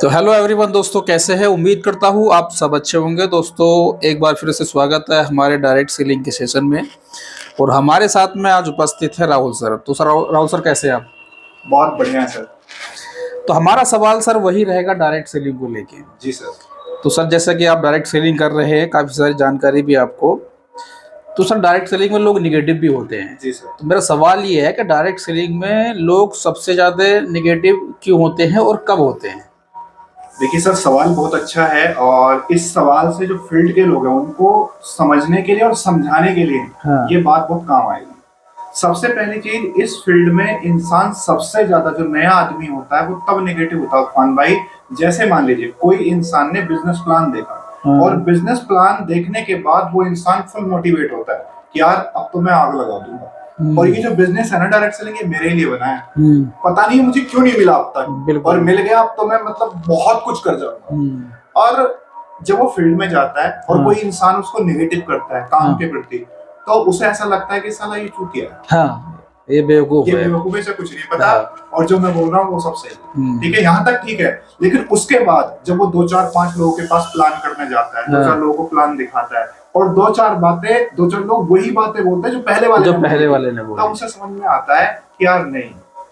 तो hello everyone दोस्तों, कैसे हैं? उम्मीद करता हूँ आप सब अच्छे होंगे। दोस्तों एक बार फिर से स्वागत है हमारे डायरेक्ट सेलिंग के सेशन में। और हमारे साथ में आज उपस्थित है राहुल सर। तो सर राहुल सर, कैसे हैं आप? बहुत बढ़िया है सर। तो हमारा सवाल सर वही रहेगा डायरेक्ट सेलिंग को लेके। जी सर। तो सर जैसा कि आप डायरेक्ट सेलिंग कर रहे हैं, काफ़ी सारी जानकारी भी आपको। तो सर डायरेक्ट सेलिंग में लोग निगेटिव भी होते हैं। जी सर। तो मेरा सवाल ये है कि डायरेक्ट सेलिंग में लोग सबसे ज़्यादा निगेटिव क्यों होते हैं और कब होते हैं? देखिए सर, सवाल बहुत अच्छा है और इस सवाल से जो फील्ड के लोग हैं उनको समझने के लिए और समझाने के लिए ये बात बहुत काम आएगी। सबसे पहली चीज, इस फील्ड में इंसान सबसे ज्यादा जो नया आदमी होता है वो तब नेगेटिव होता है उस्मान भाई। जैसे मान लीजिए कोई इंसान ने बिजनेस प्लान देखा और बिजनेस प्लान देखने के बाद वो इंसान फुल मोटिवेट होता है कि यार अब तो मैं आग लगा दूंगा और ये जो बिजनेस है ना डायरेक्ट सेलिंग, ये मेरे लिए बना है। पता नहीं मुझे क्यों नहीं मिला अब तक, और मिल गया अब तो मैं मतलब बहुत कुछ कर जाऊंगा। और जब वो फील्ड में जाता है और कोई इंसान उसको नेगेटिव करता है काम के प्रति, तो उसे ऐसा लगता है कि साला ये चूतिया है, हाँ, ये बेवकूफ है, बेवकूफी से कुछ नहीं पता और जो मैं बोल रहा हूँ वो सब सही है। ठीक है, यहाँ तक ठीक है। लेकिन उसके बाद जब वो 2-4-5 लोगों के पास प्लान करने जाता है, 2-4 लोगों को प्लान दिखाता है और 2-4 लोग वही बातें बोलते हैं जो पहले वाले ने बोला, तब उसे समझ में आता है कि यार नहीं,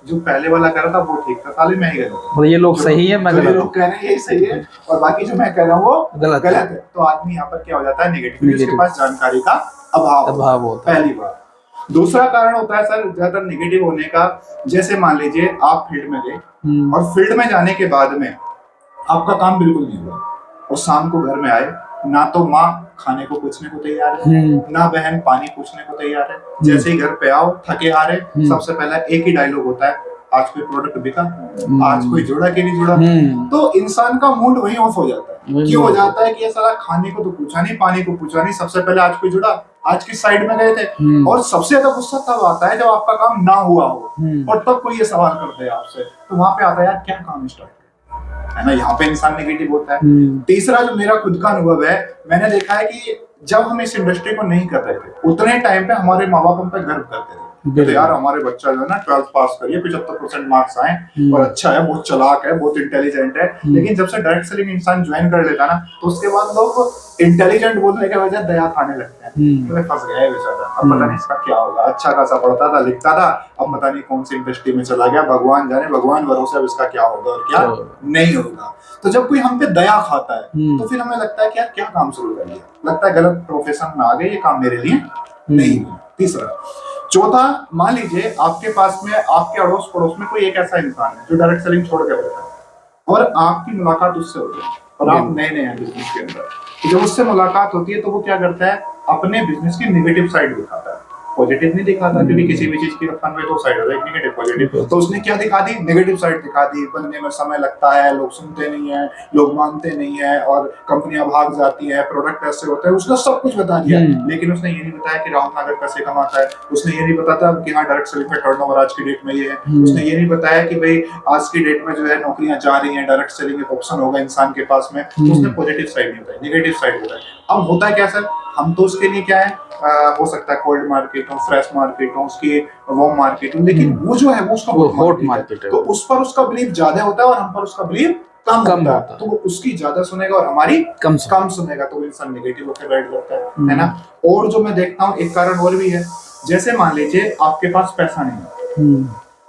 जो पहले वाला कह रहा था वो ठीक था, साले मैं ही गलत हूं, ये लोग सही है, मैं गलत, लोग कह रहे हैं ये सही है और बाकी जो मैं कह रहा हूँ वो गलत है। तो आदमी यहाँ पर क्या हो जाता है, नेगेटिव, उसके पास जानकारी का अभाव होता है, पहली बात। दूसरा कारण होता है सर ज्यादातर नेगेटिव होने का, जैसे मान लीजिए आप फील्ड में गए और फील्ड में जाने के बाद में आपका काम बिल्कुल नहीं हुआ और शाम को घर में आए, ना तो माँ खाने को पूछने को तैयार है, ना बहन पानी पूछने को तैयार है। जैसे ही घर पे आओ थके हारे, सबसे पहला एक ही डायलॉग होता है, आज कोई प्रोडक्ट बिका, आज कोई जुड़ा कि नहीं जुड़ा। तो इंसान का मूड वही ऑफ हो जाता है। क्यों हो जाता है कि ये साला खाने को तो पूछा नहीं, पानी को पूछा नहीं, सबसे पहले आज कोई जुड़ा, आज किस साइड में गए थे। और सबसे ज्यादा गुस्सा तब आता है जब आपका काम ना हुआ हो और तब कोई ये सवाल करते हैं आपसे, तो वहां पे आता है यार क्या काम स्टार्ट है ना, यहाँ पे इंसान नेगेटिव होता है। तीसरा जो मेरा खुद का अनुभव है, मैंने देखा है कि जब हम इस इंडस्ट्री को नहीं कर रहे थे उतने टाइम पे हमारे माँ बाप हम पे गर्व करते थे, तो यार हमारे बच्चा जो है ना 12th पास करिए, 75% मार्क्स आए और अच्छा है, बहुत चालाक है, बहुत इंटेलिजेंट है। लेकिन जब से डायरेक्ट सेलिंग इंसान ज्वाइन कर लेता ना, तो उसके बाद लोग इंटेलिजेंट बोलने के वजह दया खाने लगते हैं, तो फंस गया है बेचारा, अब पता नहीं इसका क्या होगा, अच्छा खासा पढ़ता था लिखता था, अब पता नहीं कौन सी इंडस्ट्री में चला गया, भगवान जाने, भगवान भरोसे अब इसका क्या होगा और क्या नहीं होगा। तो जब कोई हम पे दया खाता है तो फिर हमें लगता है कि यार क्या काम शुरू कर लिया, लगता है गलत प्रोफेशन में आ गए, ये काम मेरे लिए नहीं है। तीसरा, चौथा, मान लीजिए आपके पास में आपके अड़ोस पड़ोस में कोई एक ऐसा इंसान है जो डायरेक्ट सेलिंग छोड़ के बैठा है और आपकी मुलाकात उससे होती है और आप नए नए हैं बिजनेस के अंदर, तो जब उससे मुलाकात होती है तो वो क्या करता है, अपने बिजनेस की नेगेटिव साइड दिखाता है, पॉजिटिव नहीं दिखाता, क्योंकि किसी भी चीज की फन में दो साइड होता है, एक नेगेटिव पॉजिटिव। तो उसने क्या दिखा दी, नेगेटिव साइड दिखा दी, बनने में समय लगता है, लोग सुनते नहीं है, लोग मानते नहीं है और कंपनियां भाग जाती है, प्रोडक्ट ऐसे होते हैं, उसने सब कुछ बता दिया। लेकिन उसने ये नहीं बताया कि राहुल नागर कैसे कमाता है, उसने ये नहीं बताया कि हाँ डायरेक्ट सेलिंग में टर्नओवर आज की डेट में ये है, उसने ये नहीं बताया कि भाई आज की डेट में जो है नौकरियां जा रही हैं, डायरेक्ट सेलिंग एक ऑप्शन होगा इंसान के पास में। तो उसने पॉजिटिव साइड नहीं बताई, नेगेटिव साइड बताई। अब होता है क्या सर, हम तो उसके लिए क्या है, हो सकता है कोल्ड मार्केट हो, फ्रेश मार्केट हो, उसकी वार्म मार्केट हो, लेकिन वो जो है वो उसका हॉट मार्केट है, तो उस पर उसका बिलीव ज्यादा होता है और हम पर उसका बिलीव कम होता है। तो वो उसकी ज्यादा सुनेगा और हमारी कम सुनेगा, तो इंसान नेगेटिव होकर बैठ जाता है ना। और जो मैं देखता हूँ एक कारण और भी है, जैसे मान लीजिए आपके पास पैसा नहीं है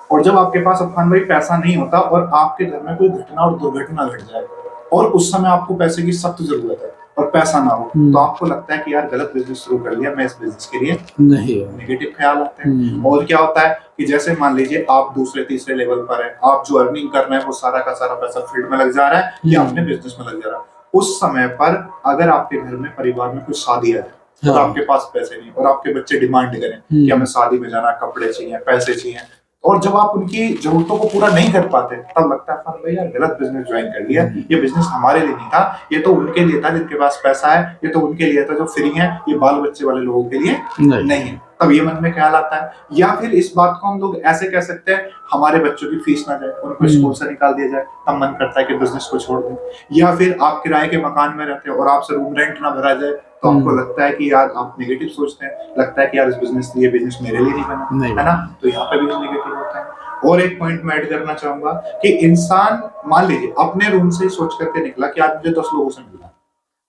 और जब आपके पास अफान भाई पैसा नहीं होता और आपके घर में कोई घटना और दुर्घटना घट जाए और उस समय आपको पैसे की सख्त जरूरत है और पैसा ना हो, तो आपको लगता है कि यार गलत बिजनेस शुरू कर लिया, मैं इस बिजनेस के लिए नहीं, नेगेटिव ख्याल आते हैं। और क्या होता है कि जैसे मान लीजिए आप दूसरे तीसरे लेवल पर हैं, आप जो अर्निंग कर रहे हैं वो सारा का सारा पैसा फील्ड में लग जा रहा है या अपने बिजनेस में लग जा रहा है। उस समय पर अगर आपके घर में परिवार में कुछ शादी है और आपके पास पैसे नहीं और आपके बच्चे डिमांड करें कि हमें शादी में जाना, कपड़े चाहिए, पैसे चाहिए, और जब आप उनकी जरूरतों को पूरा नहीं कर पाते तब लगता है भाई यार गलत बिजनेस ज्वाइन कर लिया, ये बिजनेस हमारे लिए नहीं था, ये तो उनके लिए था जिनके पास पैसा है, ये तो उनके लिए था जो फ्री है, ये बाल बच्चे वाले लोगों के लिए नहीं है। तब ये मन में ख्याल आता है। या फिर इस बात को हम लोग ऐसे कह सकते हैं, हमारे बच्चों की फीस ना जाए, उनको स्कूल से निकाल दिया जाए, तब मन करता है कि बिजनेस को छोड़ दें। या फिर आप किराए के मकान में रहते हो और आपसे रूम रेंट ना भरा जाए, तो आपको लगता है कि यार आप नेगेटिव सोचते हैं, लगता है कि यार इस बिजनेस मेरे लिए नहीं बना, है ना, तो यहाँ पे भी नेगेटिव होता है। और एक पॉइंट मैं ऐड करना चाहूंगा कि इंसान मान लीजिए अपने रूम से ही सोच करके निकला कि आज मुझे 10 लोगों से मिलना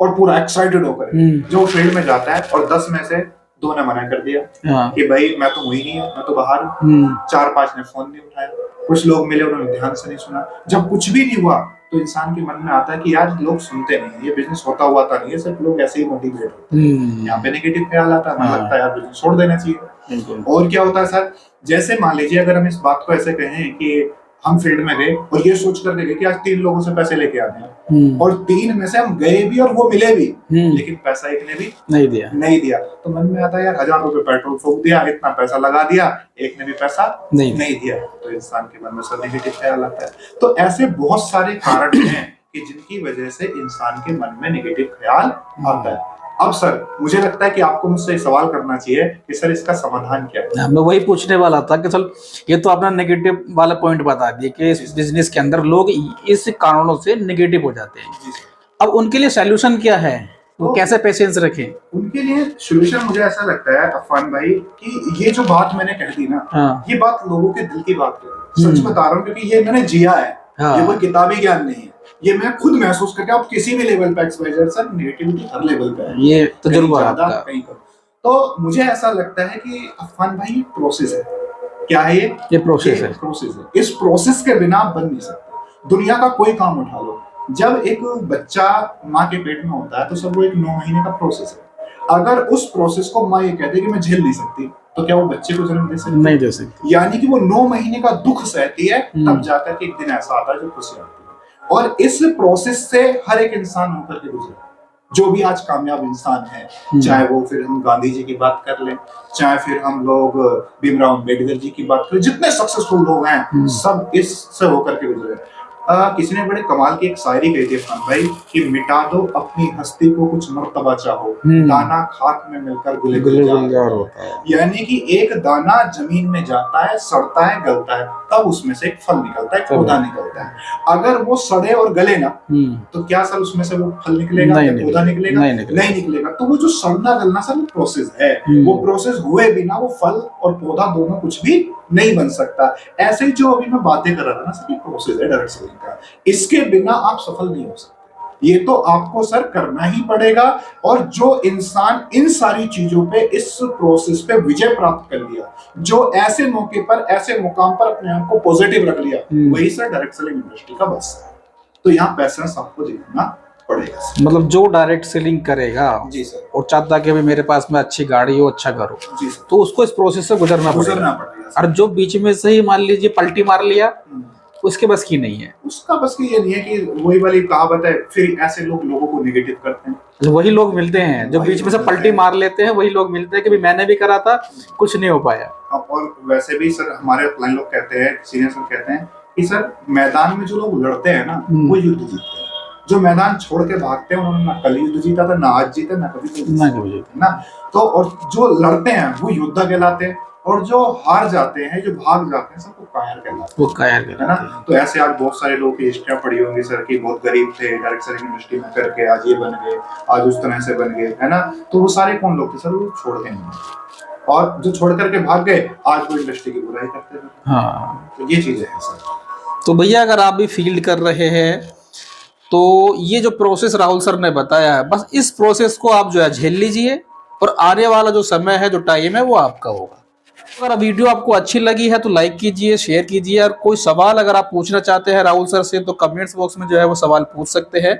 और पूरा एक्साइटेड होकर जो फील्ड में जाता है और 10 में से 2 ने मना कर दिया कि भाई मैं तो हुई नहीं है, मैं तो बाहर हूँ, 4-5 ने फोन नहीं उठाया, कुछ लोग मिले उन्होंने ध्यान से नहीं सुना। जब कुछ भी नहीं हुआ तो इंसान के मन में आता है कि यार लोग सुनते नहीं, ये बिजनेस होता हुआ था नहीं है, सिर्फ लोग ऐसे ही मोटिवेट होते हैं। यहाँ पे नेगेटिव ख्याल आता है, मुझे लगता है यार बिजनेस छोड़ देना चाहिए। और क्या होता है सर, जैसे मान लीजिए अगर हम इस बात को ऐसे कहें कि हम फील्ड में गए और ये सोच कर गए कि आज 3 लोगों से पैसे लेके आने हैं और 3 में से हम गए भी और वो मिले भी, लेकिन पैसा एक ने भी नहीं दिया तो मन में आता है यार 1000 रुपए पेट्रोल फूंक दिया, इतना पैसा लगा दिया, एक ने भी पैसा नहीं दिया, तो इंसान के मन में सब नेगेटिव ख्याल आता है। तो ऐसे बहुत सारे कारण हैं कि जिनकी वजह से इंसान के मन में नेगेटिव ख्याल आता है। अब सर मुझे लगता है कि आपको मुझसे सवाल करना चाहिए कि सर इसका समाधान क्या है। मैं वही पूछने वाला था कि चल ये तो आपने नेगेटिव वाला पॉइंट बता दिया कि इस बिजनेस के अंदर लोग इस कारणों से नेगेटिव हो जाते हैं। अब उनके लिए सॉल्यूशन क्या है, वो कैसे पेशेंस रखें? उनके लिए सॉल्यूशन मुझे ऐसा लगता है अफान भाई कि ये जो बात मैंने कह दी ना, ये बात लोगों के दिल की बात है, सच बता रहा हूँ, क्योंकि ये मैंने जिया है, ये कोई किताबी ज्ञान नहीं है, ये मैं खुद महसूस करके। आप किसी भी लेवल पे एक्सपोजर सर नेगेटिविटी हर लेवल पे है, ये तजुर्बा आपका कहीं पर। तो मुझे ऐसा लगता है कि अफान भाई प्रोसेस है। क्या है ये प्रोसेस है। इस प्रोसेस के बिना आप बन नहीं सकते। दुनिया का कोई काम उठा लो, जब एक बच्चा माँ के पेट में होता है तो सब वो एक 9 महीने का प्रोसेस है। अगर उस प्रोसेस को माँ ये कहती है कि मैं झेल नहीं सकती, तो क्या वो बच्चे को जन्म दे सकती? नहीं दे सकती। यानी कि वो 9 महीने का दुख सहती है, तब जाकर के एक दिन ऐसा आता है जो खुशी आती है। और इस प्रोसेस से हर एक इंसान होकर के गुजरा, जो भी आज कामयाब इंसान है, चाहे वो फिर हम गांधी जी की बात कर लें, चाहे फिर हम लोग भीमराव अम्बेडकर जी की बात करें, जितने सक्सेसफुल लोग हैं सब इससे होकर के गुजरे। किसी ने बड़े कमाल की एक शायरी कही थी खान भाई कि मिटा दो अपनी हस्ती को कुछ मर्तबा चाहो, दाना खाक में मिलकर गुलजार होता है। यानी कि एक दाना जमीन में जाता है, सड़ता है, गलता है, तब उसमें से एक फल निकलता है, पौधा निकलता है। अगर वो सड़े और गले ना, तो क्या सर उसमें से वो फल निकलेगा, पौधा निकलेगा? नहीं निकलेगा। तो वो जो सड़ना गलना सर वो प्रोसेस है, वो प्रोसेस हुए बिना वो फल और पौधा दोनों कुछ भी नहीं बन सकता। ऐसे जो अभी मैं बातें कर रहा था ना सर, ये प्रोसेस है डायरेक्ट सेलिंग का, इसके बिना आप सफल नहीं हो सकते। ये तो आपको सर करना ही पड़ेगा। और जो इंसान इन सारी चीजों पे, इस प्रोसेस पे विजय प्राप्त कर लिया, जो ऐसे मौके पर, ऐसे मुकाम पर अपने आप को पॉजिटिव रख लिया, वही सर डायरेक्ट सेलिंग इंडस्ट्री का बस है। तो यहाँ पैसेंस आपको दिखाना पड़ेगा। मतलब जो डायरेक्ट सेलिंग करेगा जी सर, और चाहता कि भाई मेरे पास में अच्छी गाड़ी हो, अच्छा घर हो, तो उसको इस प्रोसेस से गुजरना पड़ेगा। और जो बीच में से ही मान लीजिए पलटी मार लिया, उसके बस की नहीं है। उसका बस की ये नहीं है कि वही वाली कहावत है, फिर ऐसे लोग लोगों को नेगेटिव करते हैं। वही लोग मिलते हैं जो बीच में से पलटी मार लेते हैं, वही लोग मिलते हैं कि भाई मैंने भी करा था, कुछ नहीं हो पाया। और वैसे भी सर हमारे अपलाइन लोग कहते हैं, सीनियर सर कहते हैं कि सर मैदान में जो लोग लड़ते हैं ना, वो युद्ध जीतते हैं। जो मैदान छोड़ के भागते हैं उन्होंने ना कल युद्ध जीता था, ना आज जीते, ना कभी जीते ना। तो और जो लड़ते हैं वो योद्धा कहलाते हैं, और जो हार जाते हैं, जो भाग जाते हैं, सबको कायर कहलाते हैं। वो कायर कहलाते हैं ना। तो ऐसे आज बहुत सारे लोग की हिस्ट्रियां पड़ी होंगी सर कि बहुत गरीब थे, डायरेक्ट सेलिंग इंडस्ट्री में करके आज ये बन गए, आज उस तरह से बन गए, है ना। तो वो सारे कौन लोग थे सर? वो छोड़ गए, और जो छोड़ करके भाग गए आज वो इंडस्ट्री की बुराई करते हैं। हाँ, तो ये चीजें हैं सर। तो भैया अगर आप भी फील्ड कर रहे हैं तो ये जो प्रोसेस राहुल सर ने बताया है, बस इस प्रोसेस को आप जो है झेल लीजिए, और आने वाला जो समय है, जो टाइम है, वो आपका होगा। अगर वीडियो आपको अच्छी लगी है तो लाइक कीजिए, शेयर कीजिए, और कोई सवाल अगर आप पूछना चाहते हैं राहुल सर से तो कमेंट्स बॉक्स में जो है वो सवाल पूछ सकते हैं।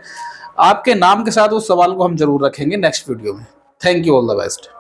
आपके नाम के साथ उस सवाल को हम जरूर रखेंगे नेक्स्ट वीडियो में। Thank you, all the best.